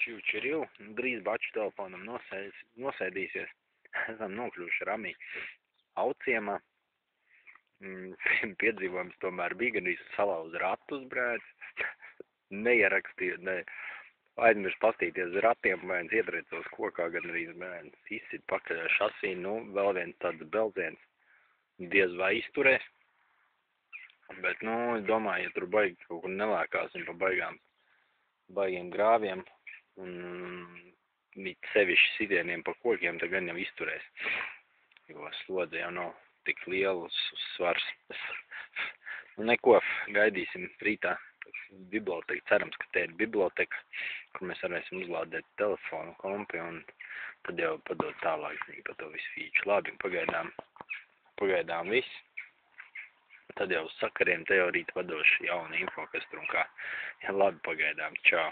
Čivčirilu, drīz baču telefonam nosēdīsies. Esam nokļuvuši Ramī Auciemā. Piedzīvojums tomēr bija, gan arī salauz ratus brēc. Neierakstīju, aizmirst pastīties uz ratiem, bērns ietriecos kokā, gan arī bērns izsit pakaļ šasī. Nu, vēl viens tāds beldziens diez vai izturēs. Bet, nu, es domāju, ja tur baigi kaut kur nelēkāsim pa baigiem grāviem un sevišķi sitieniem pa kokiem, tad gan jau izturēs. Jo slodze jau nav tik liels svars. Nu, neko, gaidīsim rītā. Biblioteka, cerams, ka te ir biblioteka, kur mēs varēsim uzlādēt telefonu, kompi un tad jau padot tālāk par to visu fīču. Labi, pagaidām viss. Tad jau uz sakariem te jau rīt vadoši jauna info, kas tur un kā. Ja labi, pagaidām. Čau.